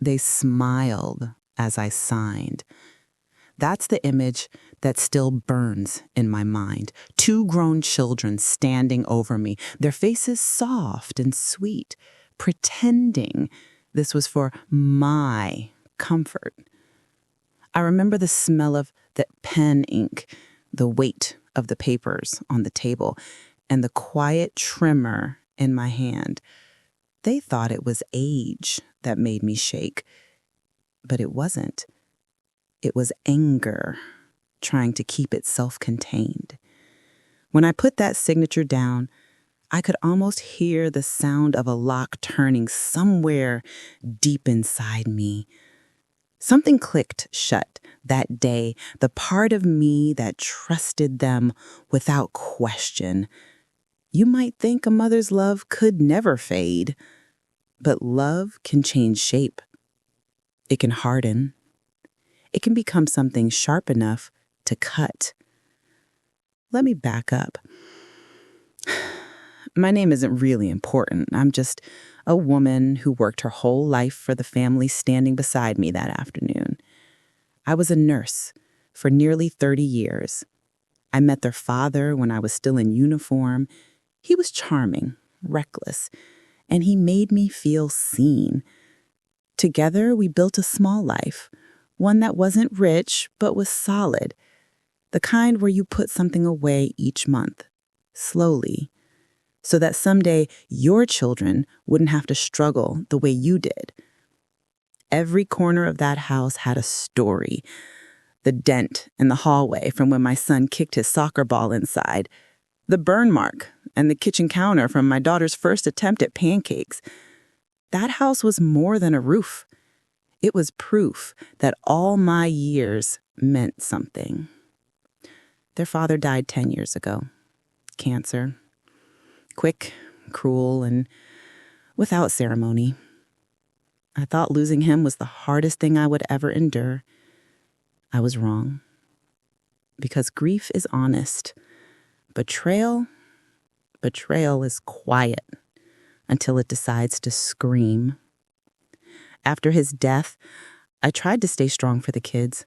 They smiled as I signed. That's the image that still burns in my mind. Two grown children standing over me, their faces soft and sweet, pretending this was for my comfort. I remember the smell of that pen ink, the weight of the papers on the table, and the quiet tremor in my hand. They thought it was age that made me shake, but it wasn't. It was anger, trying to keep it self-contained. When I put that signature down, I could almost hear the sound of a lock turning somewhere deep inside me. Something clicked shut that day, the part of me that trusted them without question. You might think a mother's love could never fade, but love can change shape. It can harden. It can become something sharp enough to cut. Let me back up. My name isn't really important. I'm just a woman who worked her whole life for the family standing beside me that afternoon. I was a nurse for nearly 30 years. I met their father when I was still in uniform. He was charming, reckless, and he made me feel seen. Together, we built a small life, one that wasn't rich, but was solid. The kind where you put something away each month, slowly, so that someday your children wouldn't have to struggle the way you did. Every corner of that house had a story. The dent in the hallway from when my son kicked his soccer ball inside, the burn mark and the kitchen counter from my daughter's first attempt at pancakes. That house was more than a roof. It was proof that all my years meant something. Their father died 10 years ago. Cancer. Quick, cruel, and without ceremony. I thought losing him was the hardest thing I would ever endure. I was wrong. Because grief is honest. Betrayal is quiet until it decides to scream. After his death, I tried to stay strong for the kids.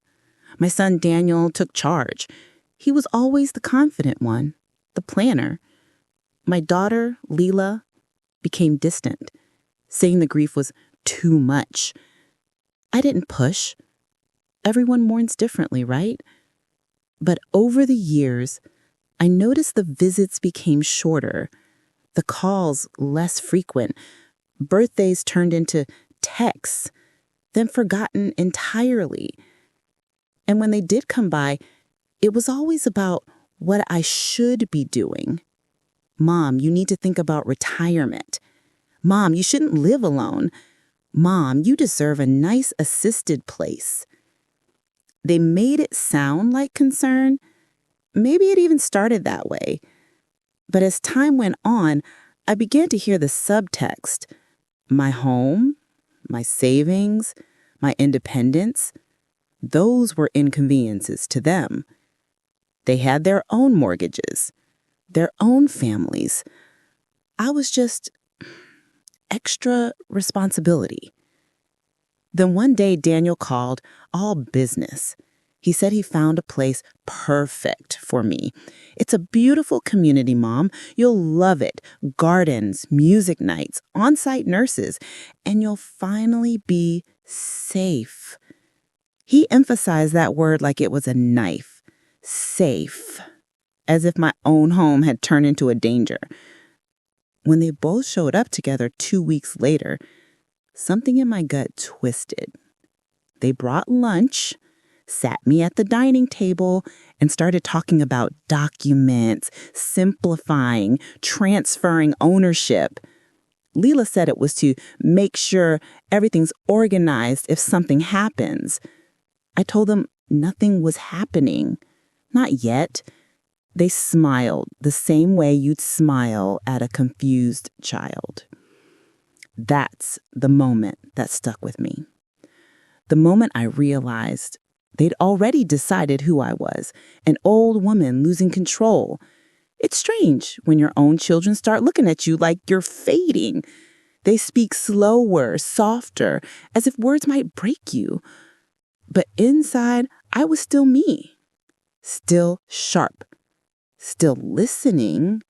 My son Daniel took charge. He was always the confident one, the planner. My daughter, Leela, became distant, saying the grief was too much. I didn't push. Everyone mourns differently, right? But over the years, I noticed the visits became shorter, the calls less frequent, birthdays turned into texts, then forgotten entirely. And when they did come by, it was always about what I should be doing. Mom, you need to think about retirement. Mom, you shouldn't live alone. Mom, you deserve a nice assisted place. They made it sound like concern. Maybe it even started that way. But as time went on, I began to hear the subtext. My home, my savings, my independence, those were inconveniences to them. They had their own mortgages, their own families. I was just extra responsibility. Then one day Daniel called, all business. He said he found a place perfect for me. It's a beautiful community, Mom. You'll love it. Gardens, music nights, on-site nurses, and you'll finally be safe. He emphasized that word like it was a knife. Safe. As if my own home had turned into a danger. When they both showed up together 2 weeks later, something in my gut twisted. They brought lunch, sat me at the dining table, and started talking about documents, simplifying, transferring ownership. Leela said it was to make sure everything's organized if something happens. I told them nothing was happening. Not yet. They smiled the same way you'd smile at a confused child. That's the moment that stuck with me. The moment I realized they'd already decided who I was, an old woman losing control. It's strange when your own children start looking at you like you're fading. They speak slower, softer, as if words might break you. But inside, I was still me, still sharp, still listening.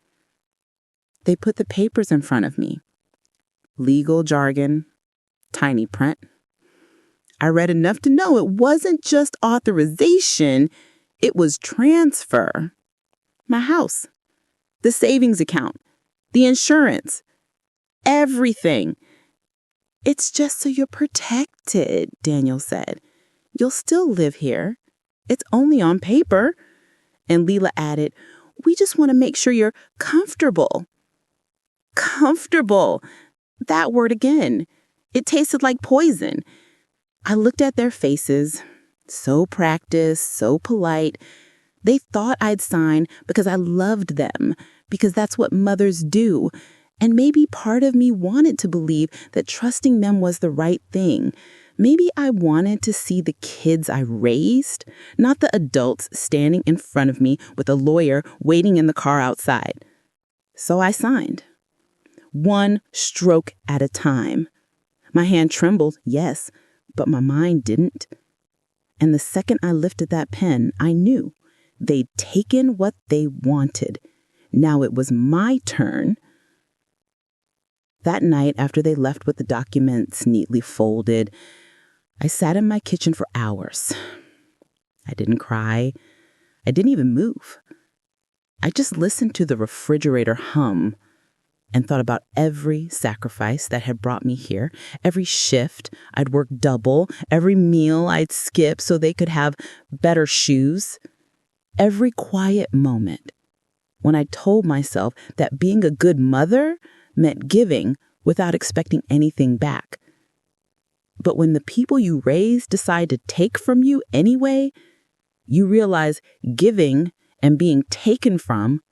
They put the papers in front of me. Legal jargon, tiny print. I read enough to know it wasn't just authorization, it was transfer. My house, the savings account, the insurance, everything. It's just so you're protected, Daniel said. You'll still live here. It's only on paper. And Leela added, we just want to make sure you're comfortable. Comfortable. That word again. It tasted like poison. I looked at their faces, so practiced, so polite. They thought I'd sign because I loved them, because that's what mothers do. And maybe part of me wanted to believe that trusting them was the right thing. Maybe I wanted to see the kids I raised, not the adults standing in front of me with a lawyer waiting in the car outside. So I signed. One stroke at a time. My hand trembled, yes, but my mind didn't. And the second I lifted that pen, I knew they'd taken what they wanted. Now it was my turn. That night, after they left with the documents neatly folded, I sat in my kitchen for hours. I didn't cry. I didn't even move. I just listened to the refrigerator hum and thought about every sacrifice that had brought me here, every shift I'd work double, every meal I'd skip so they could have better shoes, every quiet moment when I told myself that being a good mother meant giving without expecting anything back. But when the people you raise decide to take from you anyway, you realize giving and being taken from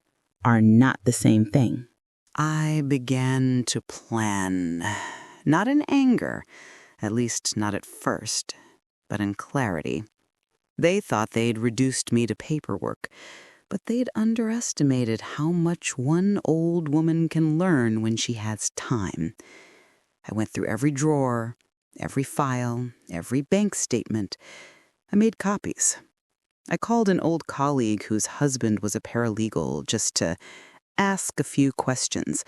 are not the same thing. I began to plan, not in anger, at least not at first, but in clarity. They thought they'd reduced me to paperwork, but they'd underestimated how much one old woman can learn when she has time. I went through every drawer, every file, every bank statement. I made copies. I called an old colleague whose husband was a paralegal just to ask a few questions.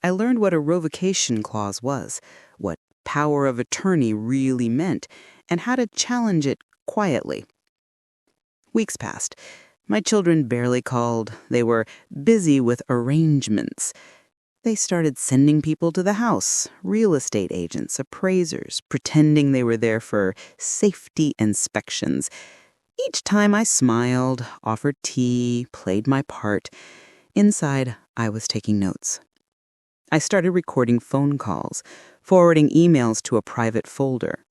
I learned what a revocation clause was, what power of attorney really meant, and how to challenge it quietly. Weeks passed. My children barely called. They were busy with arrangements. They started sending people to the house, real estate agents, appraisers, pretending they were there for safety inspections. Each time I smiled, offered tea, played my part. Inside, I was taking notes. I started recording phone calls, forwarding emails to a private folder.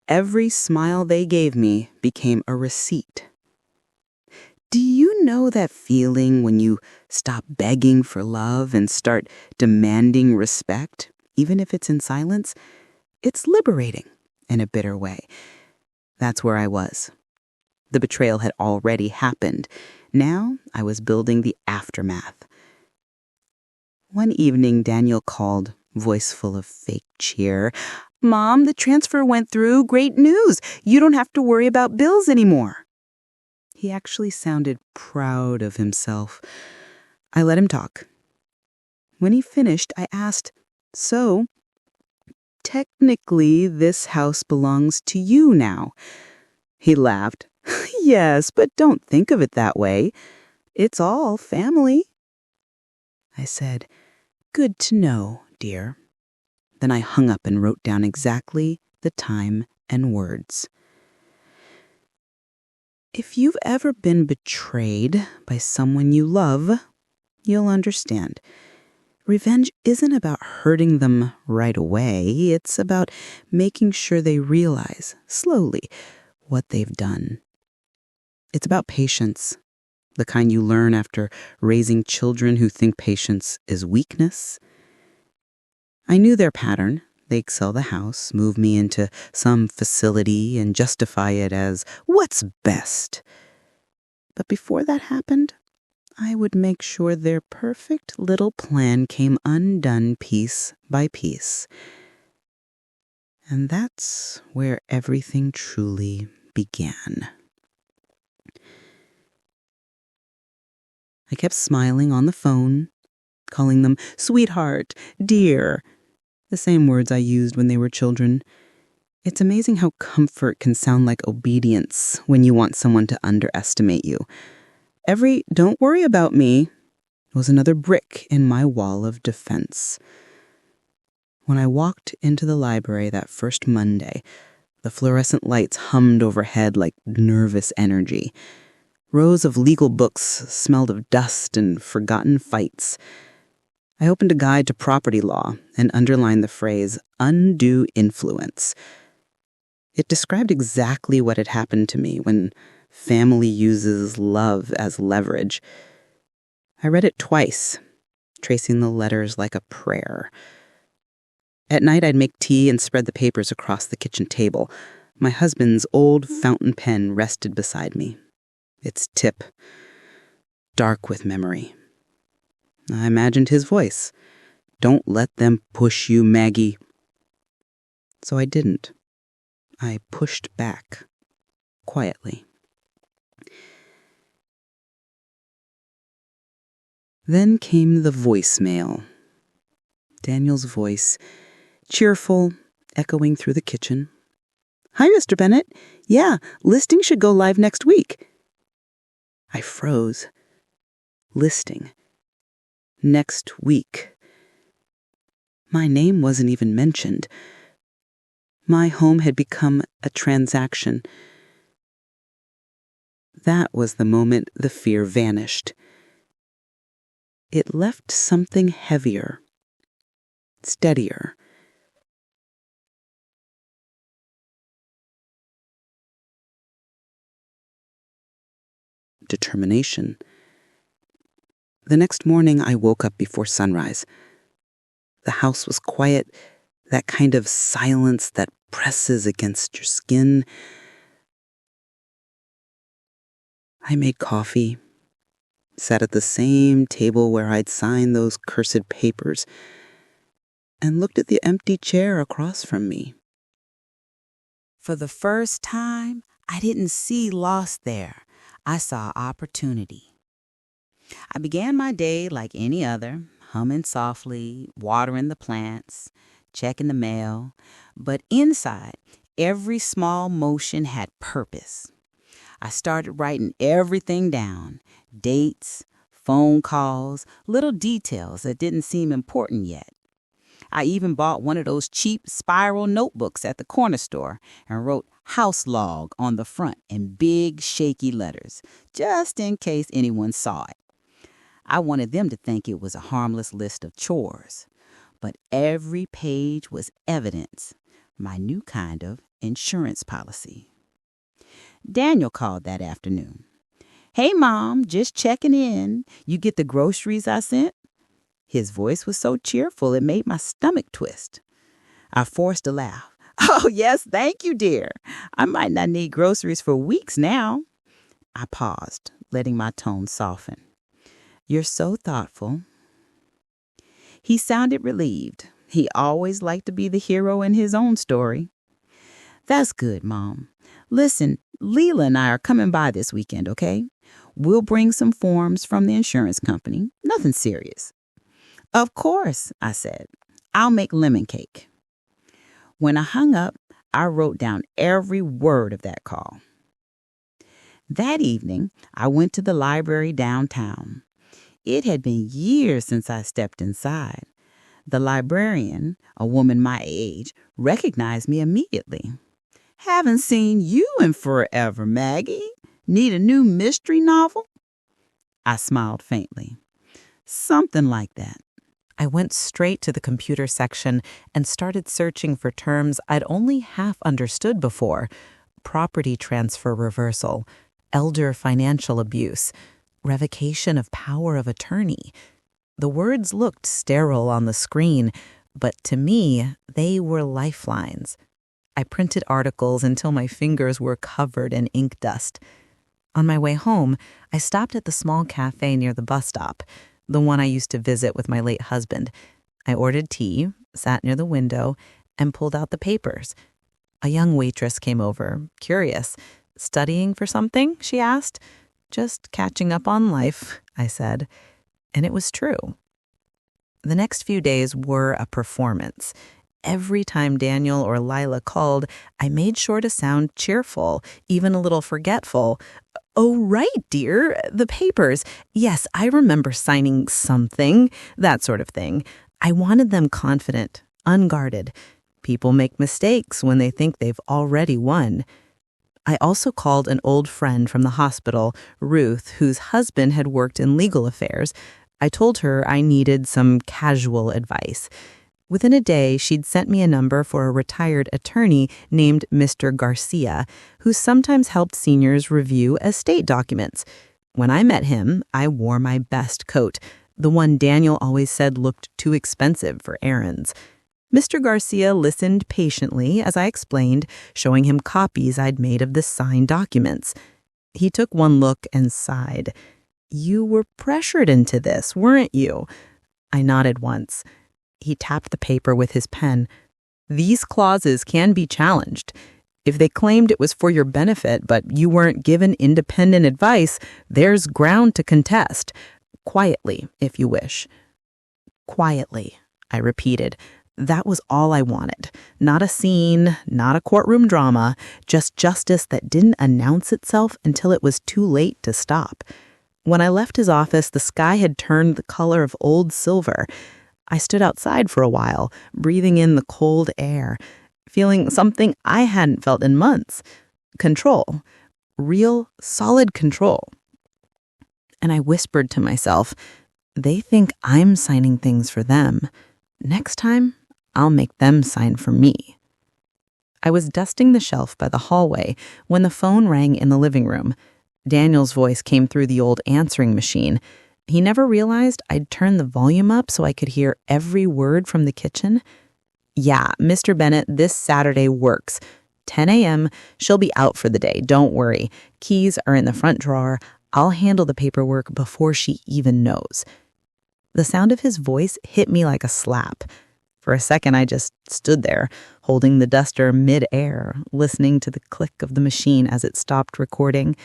Every smile they gave me became a receipt. Do you know that feeling when you stop begging for love and start demanding respect, even if it's in silence? It's liberating in a bitter way. That's where I was. The betrayal had already happened. Now I was building the aftermath. One evening, Daniel called, voice full of fake cheer. "Mom, the transfer went through. Great news. You don't have to worry about bills anymore." He actually sounded proud of himself. I let him talk. When he finished, I asked, "So, technically, this house belongs to you now." He laughed. "Yes, but don't think of it that way. It's all family." I said, "Good to know, dear." Then I hung up and wrote down exactly the time and words. If you've ever been betrayed by someone you love, you'll understand. Revenge isn't about hurting them right away. It's about making sure they realize, slowly, what they've done. It's about patience, the kind you learn after raising children who think patience is weakness. I knew their pattern. They'd sell the house, move me into some facility, and justify it as what's best. But before that happened, I would make sure their perfect little plan came undone piece by piece. And that's where everything truly began. I kept smiling on the phone, calling them sweetheart, dear, the same words I used when they were children. It's amazing how comfort can sound like obedience when you want someone to underestimate you. Every "don't worry about me" was another brick in my wall of defense. When I walked into the library that first Monday, the fluorescent lights hummed overhead like nervous energy. Rows of legal books smelled of dust and forgotten fights. I opened a guide to property law and underlined the phrase undue influence. It described exactly what had happened to me when family uses love as leverage. I read it twice, tracing the letters like a prayer. At night, I'd make tea and spread the papers across the kitchen table. My husband's old fountain pen rested beside me, its tip dark with memory. I imagined his voice. "Don't let them push you, Maggie." So I didn't. I pushed back, quietly. Then came the voicemail. Daniel's voice, cheerful, echoing through the kitchen. "Hi, Mr. Bennett. Yeah, listing should go live next week." I froze. Listing. Next week. My name wasn't even mentioned. My home had become a transaction. That was the moment the fear vanished. It left something heavier, steadier. Determination. The next morning, I woke up before sunrise. The house was quiet, that kind of silence that presses against your skin. I made coffee, sat at the same table where I'd signed those cursed papers, and looked at the empty chair across from me. For the first time, I didn't see loss there. I saw opportunity. I began my day like any other, humming softly, watering the plants, checking the mail. But inside, every small motion had purpose. I started writing everything down, dates, phone calls, little details that didn't seem important yet. I even bought one of those cheap spiral notebooks at the corner store and wrote "house log" on the front in big, shaky letters, just in case anyone saw it. I wanted them to think it was a harmless list of chores. But every page was evidence, my new kind of insurance policy. Daniel called that afternoon. "Hey, Mom, just checking in. You get the groceries I sent?" His voice was so cheerful it made my stomach twist. I forced a laugh. "Oh, yes, thank you, dear. I might not need groceries for weeks now." I paused, letting my tone soften. "You're so thoughtful." He sounded relieved. He always liked to be the hero in his own story. "That's good, Mom. Listen, Leela and I are coming by this weekend, okay? We'll bring some forms from the insurance company. Nothing serious." "Of course," I said. "I'll make lemon cake." When I hung up, I wrote down every word of that call. That evening, I went to the library downtown. It had been years since I stepped inside. The librarian, a woman my age, recognized me immediately. "Haven't seen you in forever, Maggie. Need a new mystery novel?" I smiled faintly. "Something like that." I went straight to the computer section and started searching for terms I'd only half understood before: property transfer reversal, elder financial abuse, revocation of power of attorney. The words looked sterile on the screen, but to me, they were lifelines. I printed articles until my fingers were covered in ink dust. On my way home, I stopped at the small cafe near the bus stop, the one I used to visit with my late husband. I ordered tea, sat near the window, and pulled out the papers. A young waitress came over, curious. "Studying for something?" she asked. "Just catching up on life," I said. And it was true. The next few days were a performance. Every time Daniel or Lila called, I made sure to sound cheerful, even a little forgetful. "Oh, right, dear, the papers. Yes, I remember signing something," that sort of thing. I wanted them confident, unguarded. People make mistakes when they think they've already won. I also called an old friend from the hospital, Ruth, whose husband had worked in legal affairs. I told her I needed some casual advice. Within a day, she'd sent me a number for a retired attorney named Mr. Garcia, who sometimes helped seniors review estate documents. When I met him, I wore my best coat, the one Daniel always said looked too expensive for errands. Mr. Garcia listened patiently as I explained, showing him copies I'd made of the signed documents. He took one look and sighed. "You were pressured into this, weren't you?" I nodded once. He tapped the paper with his pen. "These clauses can be challenged. If they claimed it was for your benefit, but you weren't given independent advice, there's ground to contest. Quietly, if you wish." "Quietly," I repeated. That was all I wanted. Not a scene, not a courtroom drama, just justice that didn't announce itself until it was too late to stop. When I left his office, the sky had turned the color of old silver. I stood outside for a while, breathing in the cold air, feeling something I hadn't felt in months. Control. Real, solid control. And I whispered to myself, they think I'm signing things for them. Next time, I'll make them sign for me. I was dusting the shelf by the hallway when the phone rang in the living room. Daniel's voice came through the old answering machine. He never realized I'd turned the volume up so I could hear every word from the kitchen. "Yeah, Mr. Bennett, this Saturday works. 10 a.m., she'll be out for the day, don't worry. Keys are in the front drawer. I'll handle the paperwork before she even knows." The sound of his voice hit me like a slap. For a second, I just stood there, holding the duster mid-air, listening to the click of the machine as it stopped recording.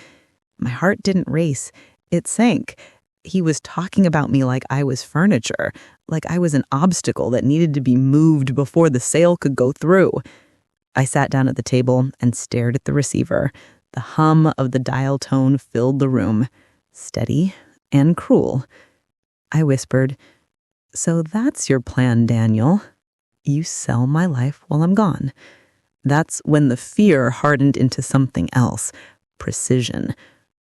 My heart didn't race. It sank. He was talking about me like I was furniture, like I was an obstacle that needed to be moved before the sale could go through. I sat down at the table and stared at the receiver. The hum of the dial tone filled the room, steady and cruel. I whispered, "So that's your plan, Daniel. You sell my life while I'm gone." That's when the fear hardened into something else, precision.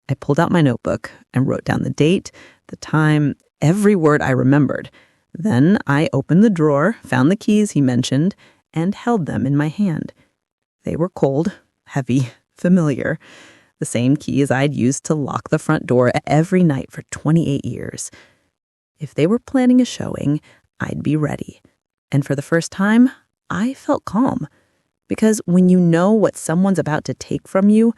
I pulled out my notebook and wrote down the date, the time, every word I remembered. Then I opened the drawer, found the keys he mentioned, and held them in my hand. They were cold, heavy, familiar. The same keys I'd used to lock the front door every night for 28 years. If they were planning a showing, I'd be ready. And for the first time, I felt calm. Because when you know what someone's about to take from you,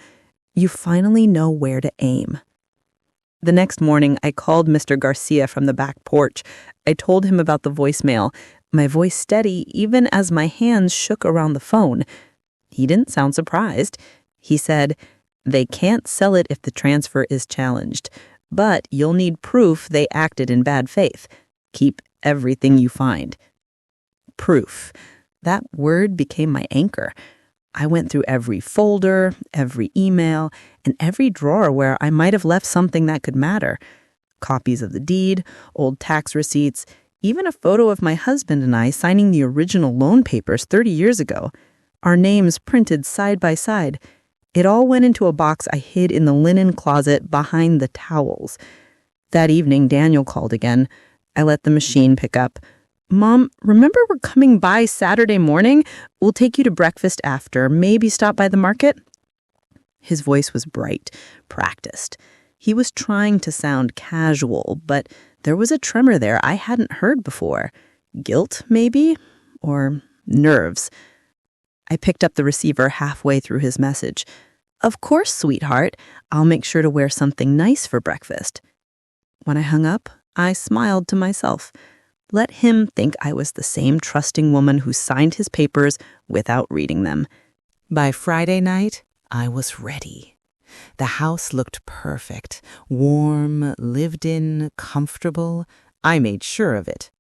you finally know where to aim. The next morning, I called Mr. Garcia from the back porch. I told him about the voicemail, my voice steady even as my hands shook around the phone. He didn't sound surprised. He said, "They can't sell it if the transfer is challenged. But you'll need proof they acted in bad faith. Keep everything you find." Proof. That word became my anchor. I went through every folder, every email, and every drawer where I might have left something that could matter. Copies of the deed, old tax receipts, even a photo of my husband and I signing the original loan papers 30 years ago. Our names printed side by side. It all went into a box I hid in the linen closet behind the towels. That evening, Daniel called again. I let the machine pick up. "Mom, remember we're coming by Saturday morning? We'll take you to breakfast after, maybe stop by the market?" His voice was bright, practiced. He was trying to sound casual, but there was a tremor there I hadn't heard before. Guilt, maybe? Or nerves. I picked up the receiver halfway through his message. "Of course, sweetheart. I'll make sure to wear something nice for breakfast." When I hung up, I smiled to myself. Let him think I was the same trusting woman who signed his papers without reading them. By Friday night, I was ready. The house looked perfect, warm, lived in, comfortable. I made sure of it.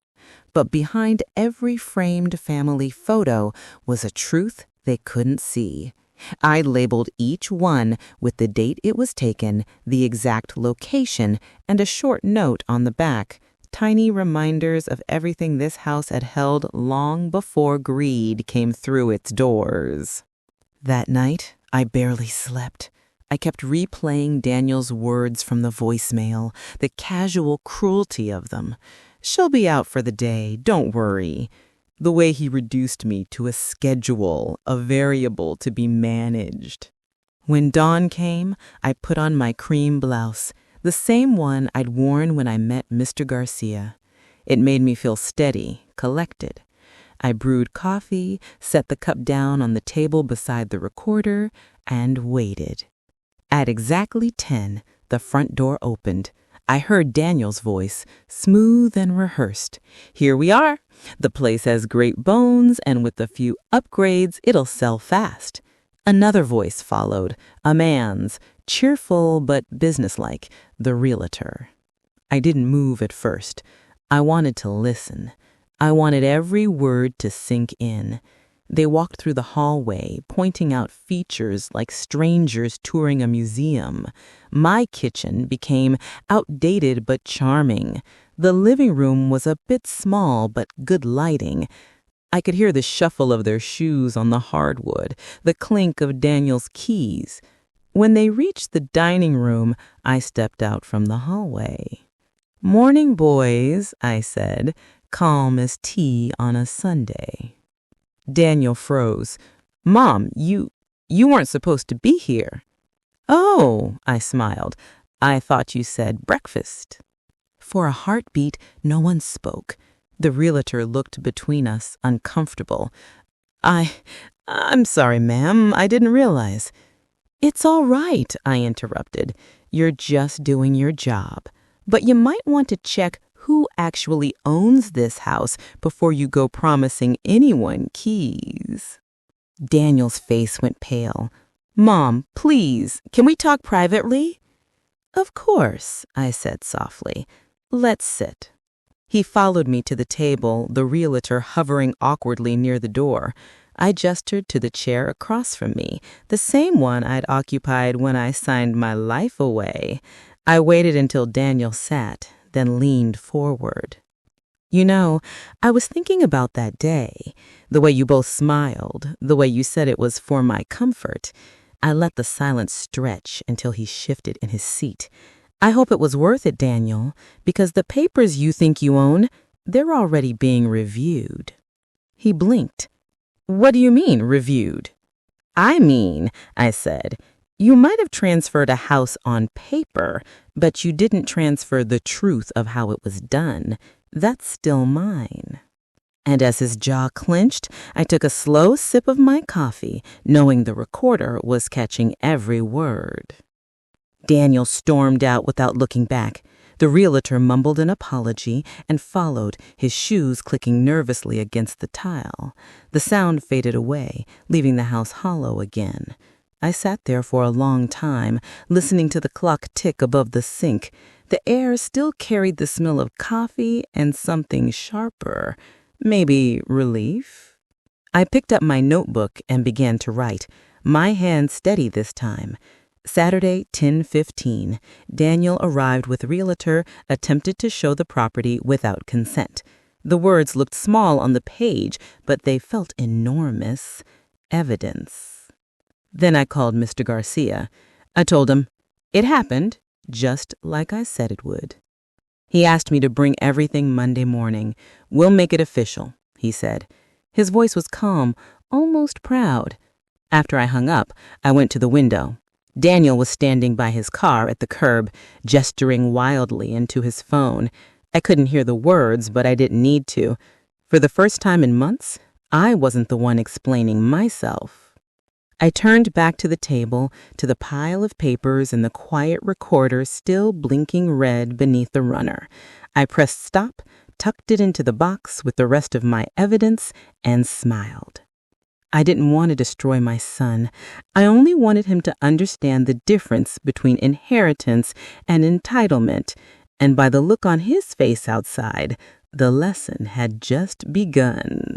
But behind every framed family photo was a truth they couldn't see. I labeled each one with the date it was taken, the exact location, and a short note on the back, tiny reminders of everything this house had held long before greed came through its doors. That night, I barely slept. I kept replaying Daniel's words from the voicemail, the casual cruelty of them. "She'll be out for the day, don't worry." The way he reduced me to a schedule, a variable to be managed. When dawn came, I put on my cream blouse, the same one I'd worn when I met Mr. Garcia. It made me feel steady, collected. I brewed coffee, set the cup down on the table beside the recorder, and waited. At exactly 10, the front door opened. I heard Daniel's voice, smooth and rehearsed. "Here we are. The place has great bones, and with a few upgrades, it'll sell fast." Another voice followed, a man's, cheerful but businesslike, the realtor. I didn't move at first. I wanted to listen. I wanted every word to sink in. They walked through the hallway, pointing out features like strangers touring a museum. My kitchen became outdated but charming. The living room was a bit small but good lighting. I could hear the shuffle of their shoes on the hardwood, the clink of Daniel's keys. When they reached the dining room, I stepped out from the hallway. "Morning, boys," I said, calm as tea on a Sunday. Daniel froze. "Mom, you weren't supposed to be here." "Oh," I smiled. "I thought you said breakfast." For a heartbeat, no one spoke. The realtor looked between us, uncomfortable. I'm sorry, ma'am. I didn't realize." "It's all right," I interrupted. "You're just doing your job. But you might want to check who actually owns this house before you go promising anyone keys." Daniel's face went pale. "Mom, please, can we talk privately?" "Of course," I said softly. "Let's sit." He followed me to the table, the realtor hovering awkwardly near the door. I gestured to the chair across from me, the same one I'd occupied when I signed my life away. I waited until Daniel sat, then leaned forward. "You know, I was thinking about that day, the way you both smiled, the way you said it was for my comfort." I let the silence stretch until he shifted in his seat. "I hope it was worth it, Daniel, because the papers you think you own, they're already being reviewed." He blinked. "What do you mean, reviewed?" "I mean," I said, "you might have transferred a house on paper, but you didn't transfer the truth of how it was done. That's still mine." And as his jaw clenched, I took a slow sip of my coffee, knowing the recorder was catching every word. Daniel stormed out without looking back. The realtor mumbled an apology and followed, his shoes clicking nervously against the tile. The sound faded away, leaving the house hollow again. I sat there for a long time, listening to the clock tick above the sink. The air still carried the smell of coffee and something sharper. Maybe relief? I picked up my notebook and began to write, my hand steady this time. Saturday, 10:15. Daniel arrived with realtor, attempted to show the property without consent. The words looked small on the page, but they felt enormous. Evidence. Then I called Mr. Garcia. I told him, it happened, just like I said it would. He asked me to bring everything Monday morning. "We'll make it official," he said. His voice was calm, almost proud. After I hung up, I went to the window. Daniel was standing by his car at the curb, gesturing wildly into his phone. I couldn't hear the words, but I didn't need to. For the first time in months, I wasn't the one explaining myself. I turned back to the table, to the pile of papers and the quiet recorder still blinking red beneath the runner. I pressed stop, tucked it into the box with the rest of my evidence, and smiled. I didn't want to destroy my son. I only wanted him to understand the difference between inheritance and entitlement, and by the look on his face outside, the lesson had just begun.